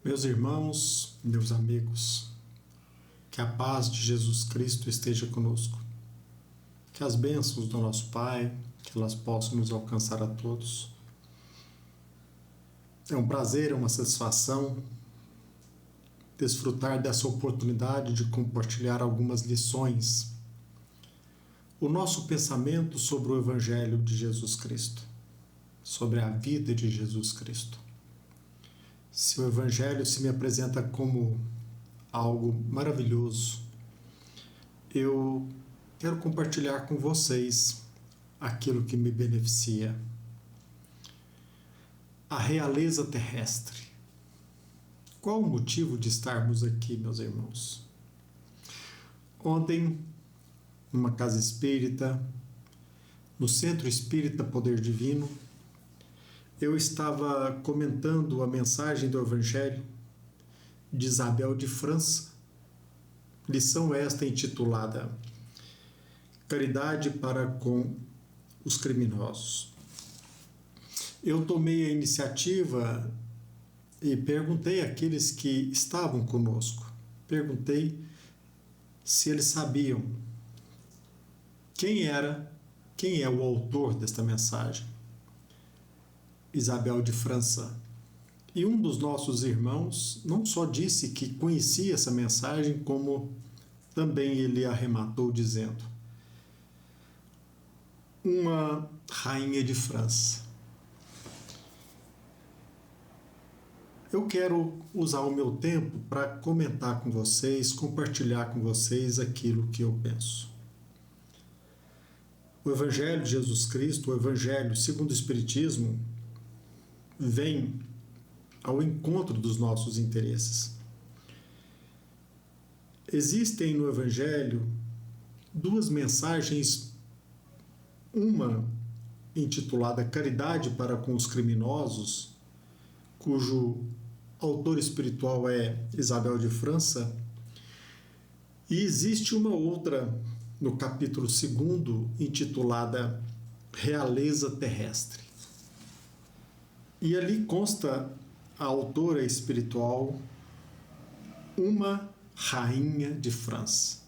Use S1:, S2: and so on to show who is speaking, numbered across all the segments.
S1: Meus irmãos, meus amigos, que a paz de Jesus Cristo esteja conosco. Que as bênçãos do nosso Pai, que elas possam nos alcançar a todos. É um prazer, é uma satisfação desfrutar dessa oportunidade de compartilhar algumas lições. O nosso pensamento sobre o Evangelho de Jesus Cristo, sobre a vida de Jesus Cristo. Se o Evangelho se me apresenta como algo maravilhoso, eu quero compartilhar com vocês aquilo que me beneficia. A realeza terrestre. Qual o motivo de estarmos aqui, meus irmãos? Ontem, numa casa espírita, no Centro Espírita Poder Divino, eu estava comentando a mensagem do Evangelho de Isabel de França, lição esta intitulada Caridade para com os criminosos. Eu tomei a iniciativa e perguntei àqueles que estavam conosco, perguntei se eles sabiam quem é o autor desta mensagem. Isabel de França. E um dos nossos irmãos não só disse que conhecia essa mensagem, como também ele arrematou dizendo: uma rainha de França. Eu quero usar o meu tempo para comentar com vocês, compartilhar com vocês aquilo que eu penso. O Evangelho de Jesus Cristo, o Evangelho segundo o Espiritismo, vem ao encontro dos nossos interesses. Existem no Evangelho duas mensagens, uma intitulada Caridade para com os criminosos, cujo autor espiritual é Isabel de França, e existe uma outra no capítulo 2, intitulada Realeza Terrestre. E ali consta a autora espiritual, uma rainha de França.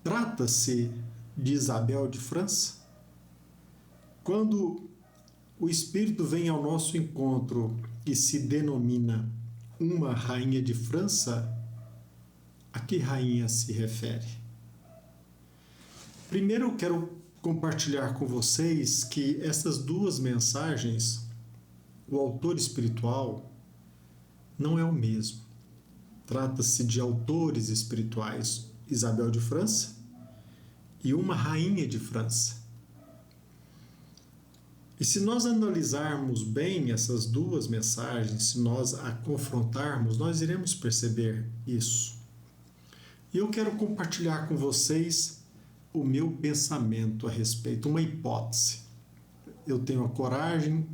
S1: Trata-se de Isabel de França? Quando o Espírito vem ao nosso encontro e se denomina uma rainha de França, a que rainha se refere? Primeiro eu quero compartilhar com vocês que essas duas mensagens, o autor espiritual não é o mesmo. Trata-se de autores espirituais, Isabel de França e uma rainha de França. E se nós analisarmos bem essas duas mensagens, se nós a confrontarmos, nós iremos perceber isso. E eu quero compartilhar com vocês o meu pensamento a respeito, uma hipótese. Eu tenho a coragem,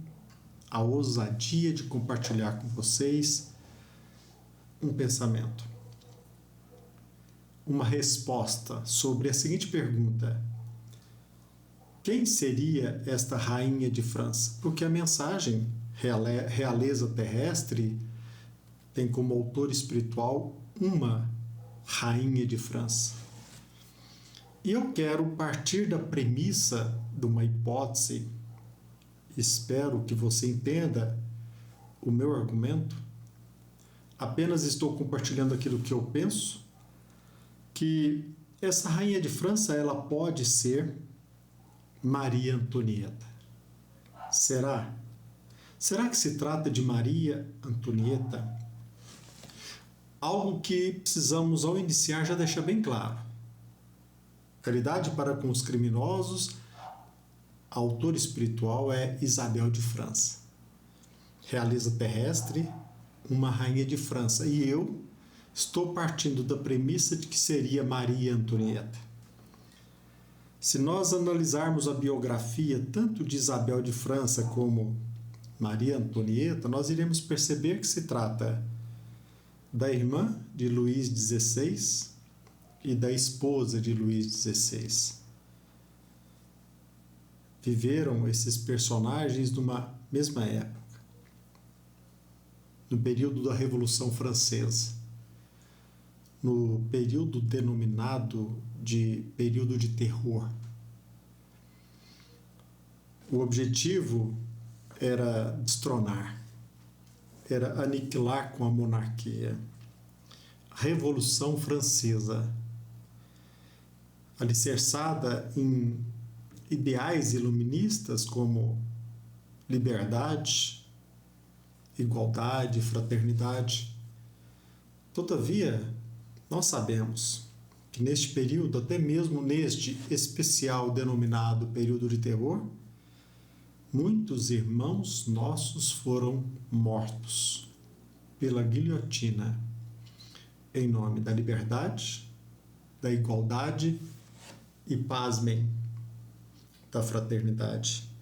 S1: a ousadia de compartilhar com vocês um pensamento, uma resposta sobre a seguinte pergunta: quem seria esta rainha de França? Porque a mensagem Realeza Terrestre tem como autor espiritual uma rainha de França. E eu quero partir da premissa de uma hipótese, espero que você entenda o meu argumento, apenas estou compartilhando aquilo que eu penso, que essa rainha de França, ela pode ser Maria Antonieta. Será? Será que se trata de Maria Antonieta? Algo que precisamos, ao iniciar, já deixar bem claro. Caridade para com os criminosos, a autora espiritual é Isabel de França. Realeza Terrestre, uma rainha de França. E eu estou partindo da premissa de que seria Maria Antonieta. Se nós analisarmos a biografia tanto de Isabel de França como Maria Antonieta, nós iremos perceber que se trata da irmã de Luís XVI e da esposa de Luís XVI. Viveram esses personagens numa mesma época. no período da Revolução Francesa, no período denominado de período de terror. O objetivo era destronar, era aniquilar com a monarquia. A Revolução Francesa, alicerçada em ideais iluministas como liberdade, igualdade, fraternidade. Todavia, nós sabemos que neste período, até mesmo neste especial denominado período de terror, muitos irmãos nossos foram mortos pela guilhotina em nome da liberdade, da igualdade e, pasmem, da fraternidade.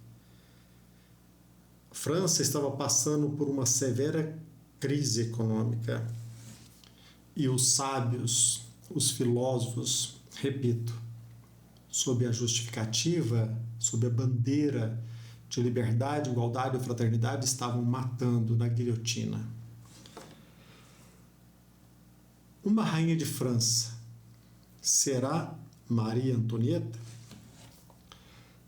S1: A França estava passando por uma severa crise econômica e os sábios, os filósofos, repito, sob a justificativa, sob a bandeira de liberdade, igualdade e fraternidade, estavam matando na guilhotina. Uma rainha de França será Maria Antonieta?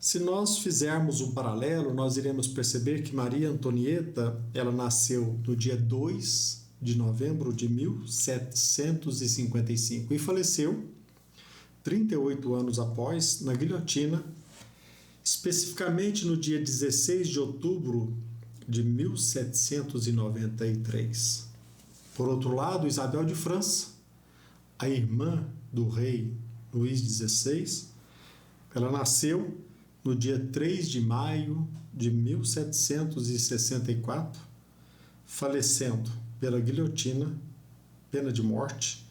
S1: Se nós fizermos um paralelo, nós iremos perceber que Maria Antonieta, ela nasceu no dia 2 de novembro de 1755 e faleceu 38 anos após, na guilhotina, especificamente no dia 16 de outubro de 1793. Por outro lado, Isabel de França, a irmã do rei Luís XVI, ela nasceu no dia 3 de maio de 1764, falecendo pela guilhotina, pena de morte,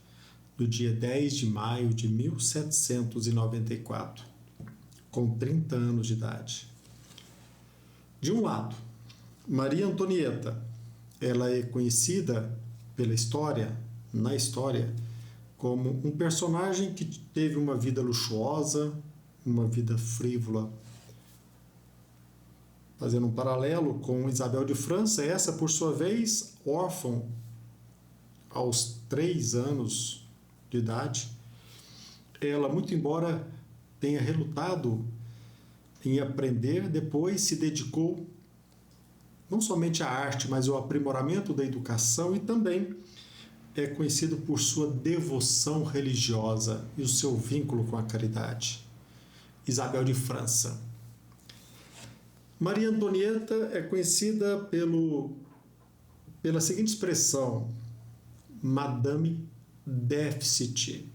S1: no dia 10 de maio de 1794, com 30 anos de idade. De um lado, Maria Antonieta, ela é conhecida pela história, na história, como um personagem que teve uma vida luxuosa, uma vida frívola. Fazendo um paralelo com Isabel de França, essa, por sua vez, órfã aos 3 anos de idade, ela, muito embora tenha relutado em aprender, depois se dedicou não somente à arte, mas ao aprimoramento da educação e também é conhecido por sua devoção religiosa e o seu vínculo com a caridade. Isabel de França. Maria Antonieta é conhecida pela seguinte expressão, Madame Déficit,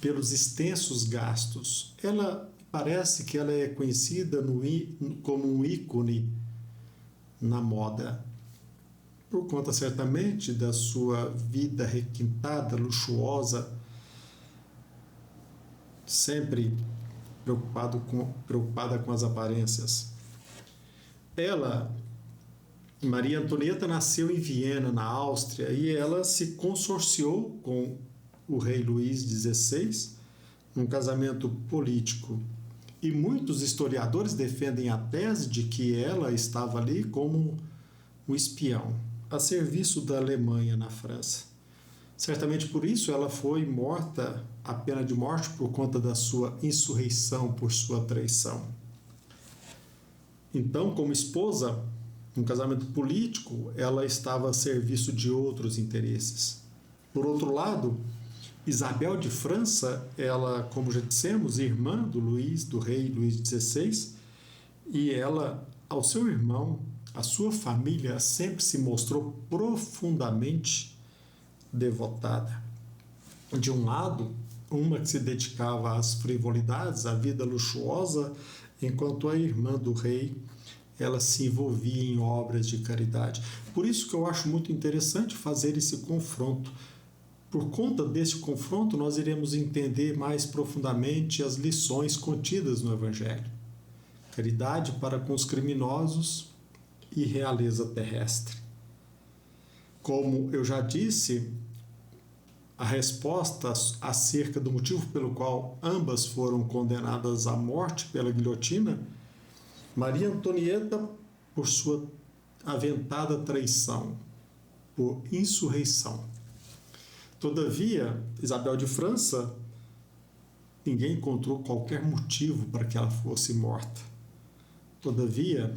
S1: pelos extensos gastos. Ela parece que ela é conhecida como um ícone na moda, por conta certamente da sua vida requintada, luxuosa, sempre preocupada com as aparências. Ela, Maria Antonieta, nasceu em Viena, na Áustria, e ela se consorciou com o rei Luís XVI num casamento político. E muitos historiadores defendem a tese de que ela estava ali como um espião, a serviço da Alemanha na França. Certamente por isso ela foi morta, a pena de morte, por conta da sua insurreição, por sua traição. Então, como esposa, num casamento político, ela estava a serviço de outros interesses. Por outro lado, Isabel de França, ela, como já dissemos, irmã do rei Luís XVI, e ela, ao seu irmão, a sua família, sempre se mostrou profundamente devotada. De um lado, uma que se dedicava às frivolidades, à vida luxuosa, enquanto a irmã do rei, ela se envolvia em obras de caridade. Por isso que eu acho muito interessante fazer esse confronto. Por conta desse confronto, nós iremos entender mais profundamente as lições contidas no Evangelho. Caridade para com os criminosos e realeza terrestre. Como eu já disse, a resposta acerca do motivo pelo qual ambas foram condenadas à morte pela guilhotina, Maria Antonieta por sua aventada traição por insurreição. Todavia, Isabel de França, ninguém encontrou qualquer motivo para que ela fosse morta. Todavia,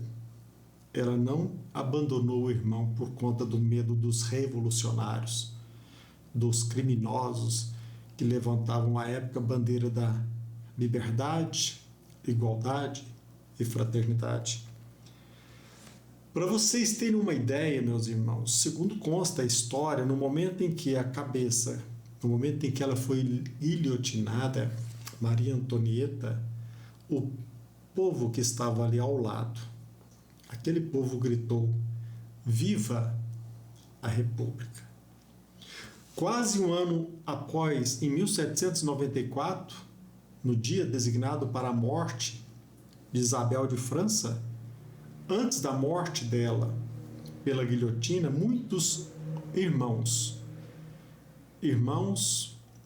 S1: ela não abandonou o irmão por conta do medo dos revolucionários, dos criminosos que levantavam à época a bandeira da liberdade, igualdade e fraternidade. Para vocês terem uma ideia, meus irmãos, segundo consta a história, no momento em que ela foi guilhotinada, Maria Antonieta, o povo que estava ali ao lado, aquele povo gritou: "Viva a República!" Quase um ano após, em 1794, no dia designado para a morte de Isabel de França, antes da morte dela pela guilhotina, muitos irmãos,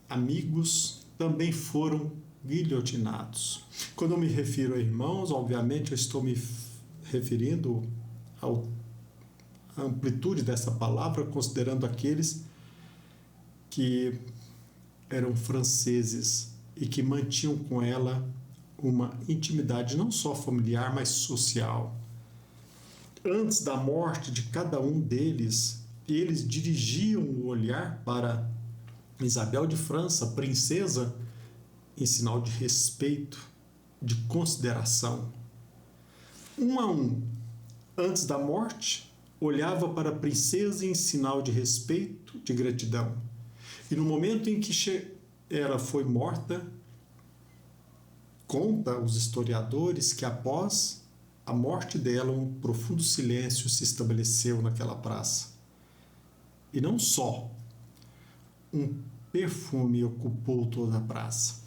S1: amigos, também foram guilhotinados. Quando eu me refiro a irmãos, obviamente eu estou me referindo à amplitude dessa palavra, considerando aqueles que eram franceses e que mantinham com ela uma intimidade não só familiar, mas social. Antes da morte de cada um deles, eles dirigiam o olhar para Isabel de França, princesa, em sinal de respeito, de consideração. Um a um, antes da morte, olhava para a princesa em sinal de respeito, de gratidão. E no momento em que ela foi morta, conta os historiadores que após a morte dela, um profundo silêncio se estabeleceu naquela praça. E não só, um perfume ocupou toda a praça.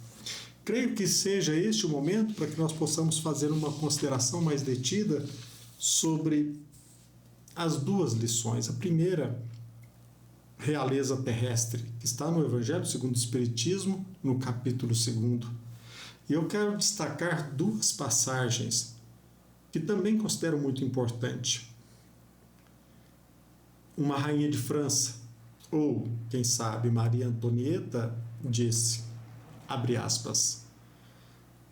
S1: Creio que seja este o momento para que nós possamos fazer uma consideração mais detida sobre as duas lições. A primeira, realeza terrestre, que está no Evangelho segundo o Espiritismo, no capítulo 2. E eu quero destacar duas passagens que também considero muito importante. Uma rainha de França, ou, quem sabe, Maria Antonieta, disse, abre aspas,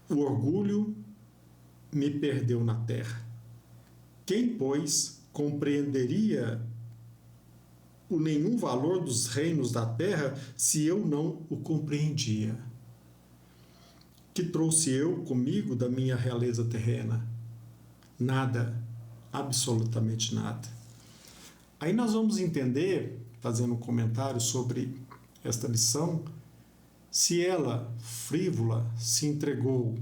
S1: "O orgulho me perdeu na terra. Quem, pois, compreenderia o nenhum valor dos reinos da terra se eu não o compreendia? Que trouxe eu comigo da minha realeza terrena? Nada, absolutamente nada." Aí nós vamos entender, fazendo um comentário sobre esta lição, se ela, frívola, se entregou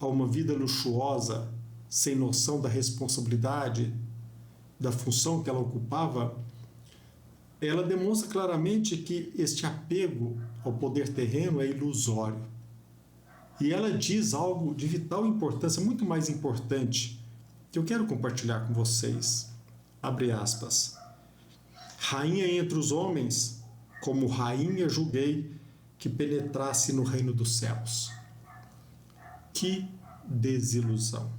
S1: a uma vida luxuosa, sem noção da responsabilidade, da função que ela ocupava, ela demonstra claramente que este apego ao poder terreno é ilusório. E ela diz algo de vital importância, muito mais importante, que eu quero compartilhar com vocês. Abre aspas. "Rainha entre os homens, como rainha julguei que penetrasse no reino dos céus." Que desilusão!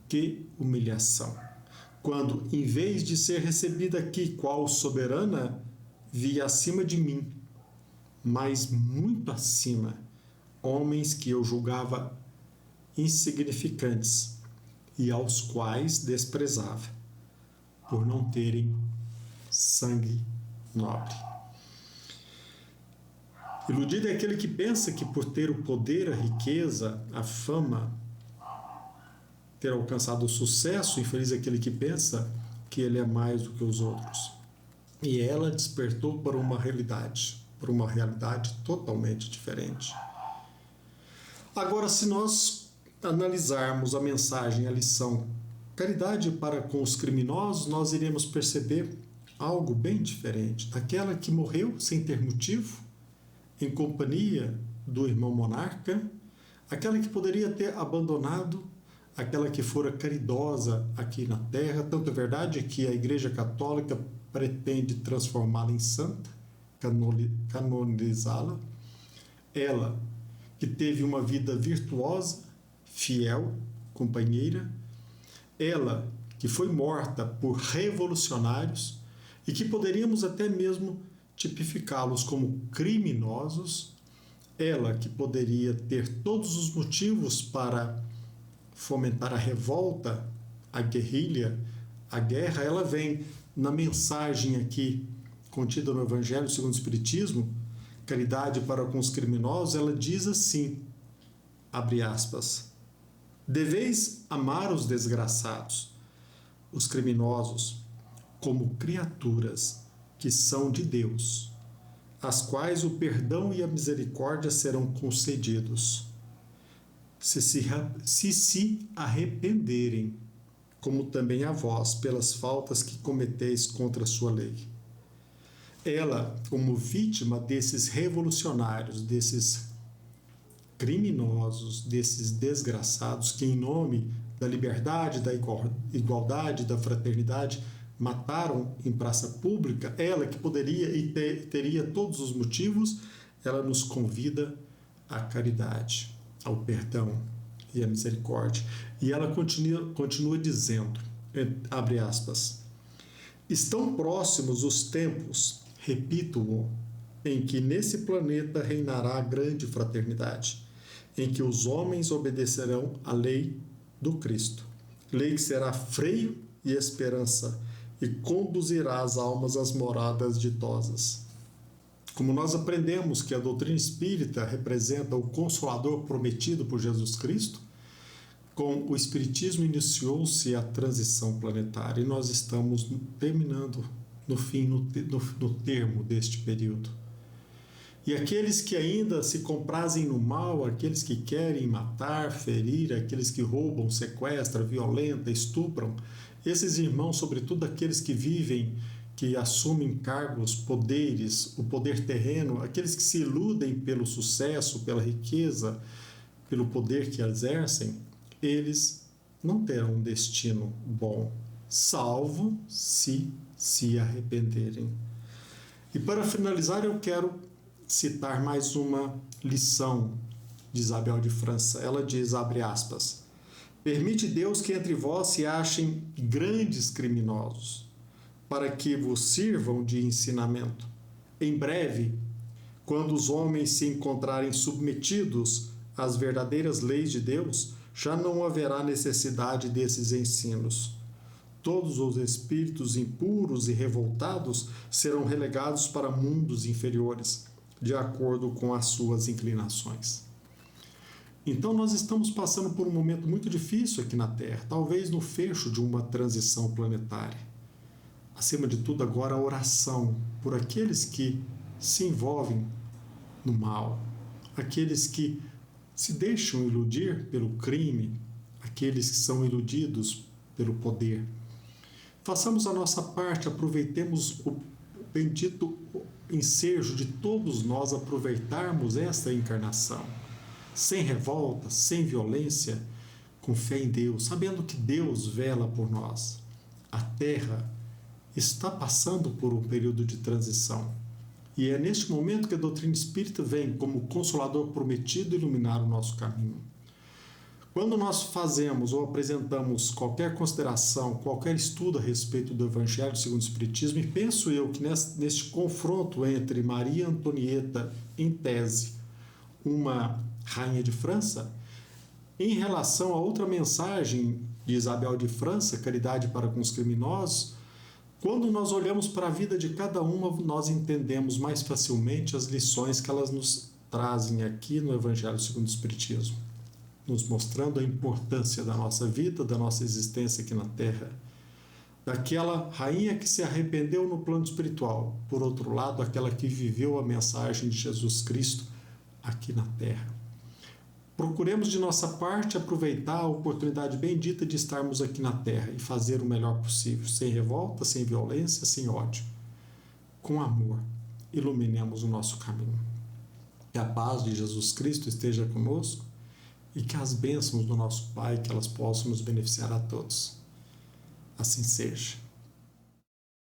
S1: Que humilhação! Quando, em vez de ser recebida aqui qual soberana, via acima de mim, mas muito acima, homens que eu julgava insignificantes e aos quais desprezava, por não terem sangue nobre. Iludido é aquele que pensa que por ter o poder, a riqueza, a fama, ter alcançado o sucesso, infeliz é aquele que pensa que ele é mais do que os outros. E ela despertou para uma realidade totalmente diferente. Agora, se nós analisarmos a mensagem, a lição, caridade para com os criminosos, nós iremos perceber algo bem diferente daquela que morreu sem ter motivo, em companhia do irmão monarca, aquela que poderia ter abandonado, aquela que fora caridosa aqui na terra. Tanto é verdade que a Igreja Católica pretende transformá-la em santa, canonizá-la. Ela, que teve uma vida virtuosa, fiel, companheira. Ela, que foi morta por revolucionários, e que poderíamos até mesmo tipificá-los como criminosos, ela que poderia ter todos os motivos para fomentar a revolta, a guerrilha, a guerra, ela vem na mensagem aqui contida no Evangelho segundo o Espiritismo, caridade para com os criminosos, ela diz assim, abre aspas, deveis amar os desgraçados, os criminosos, como criaturas que são de Deus, às quais o perdão e a misericórdia serão concedidos, se arrependerem, como também a vós, pelas faltas que cometeis contra a sua lei. Ela, como vítima desses revolucionários, desses criminosos, desses desgraçados que, em nome da liberdade, da igualdade, da fraternidade, mataram em praça pública, ela que poderia e teria todos os motivos, ela nos convida à caridade, ao perdão e à misericórdia. E ela continua dizendo, abre aspas, estão próximos os tempos, repito-o, em que nesse planeta reinará a grande fraternidade, em que os homens obedecerão à lei do Cristo, lei que será freio e esperança e conduzirá as almas às moradas ditosas. Como nós aprendemos que a doutrina espírita representa o Consolador prometido por Jesus Cristo, com o Espiritismo iniciou-se a transição planetária e nós estamos terminando no fim, no termo deste período. E aqueles que ainda se comprazem no mal, aqueles que querem matar, ferir, aqueles que roubam, sequestram, violentam, estupram, esses irmãos, sobretudo aqueles que vivem, que assumem cargos, poderes, o poder terreno, aqueles que se iludem pelo sucesso, pela riqueza, pelo poder que exercem, eles não terão um destino bom, salvo se arrependerem. E para finalizar, eu quero citar mais uma lição de Isabel de França. Ela diz, abre aspas, permite Deus que entre vós se achem grandes criminosos, para que vos sirvam de ensinamento. Em breve, quando os homens se encontrarem submetidos às verdadeiras leis de Deus, já não haverá necessidade desses ensinos. Todos os espíritos impuros e revoltados serão relegados para mundos inferiores, de acordo com as suas inclinações. Então nós estamos passando por um momento muito difícil aqui na Terra, talvez no fecho de uma transição planetária. Acima de tudo agora a oração por aqueles que se envolvem no mal, aqueles que se deixam iludir pelo crime, aqueles que são iludidos pelo poder. Façamos a nossa parte, aproveitemos o bendito ensejo de todos nós aproveitarmos esta encarnação, sem revolta, sem violência, com fé em Deus, sabendo que Deus vela por nós. A Terra está passando por um período de transição. E é neste momento que a doutrina espírita vem como consolador prometido iluminar o nosso caminho. Quando nós fazemos ou apresentamos qualquer consideração, qualquer estudo a respeito do Evangelho segundo o Espiritismo, e penso eu que neste confronto entre Maria Antonieta, em tese, uma rainha de França, em relação a outra mensagem de Isabel de França, caridade para com os criminosos, quando nós olhamos para a vida de cada uma, nós entendemos mais facilmente as lições que elas nos trazem aqui no Evangelho segundo o Espiritismo, nos mostrando a importância da nossa vida, da nossa existência aqui na Terra, daquela rainha que se arrependeu no plano espiritual, por outro lado, aquela que viveu a mensagem de Jesus Cristo aqui na Terra. Procuremos de nossa parte aproveitar a oportunidade bendita de estarmos aqui na Terra e fazer o melhor possível, sem revolta, sem violência, sem ódio. Com amor, iluminemos o nosso caminho. Que a paz de Jesus Cristo esteja conosco e que as bênçãos do nosso Pai, que elas possam nos beneficiar a todos. Assim seja.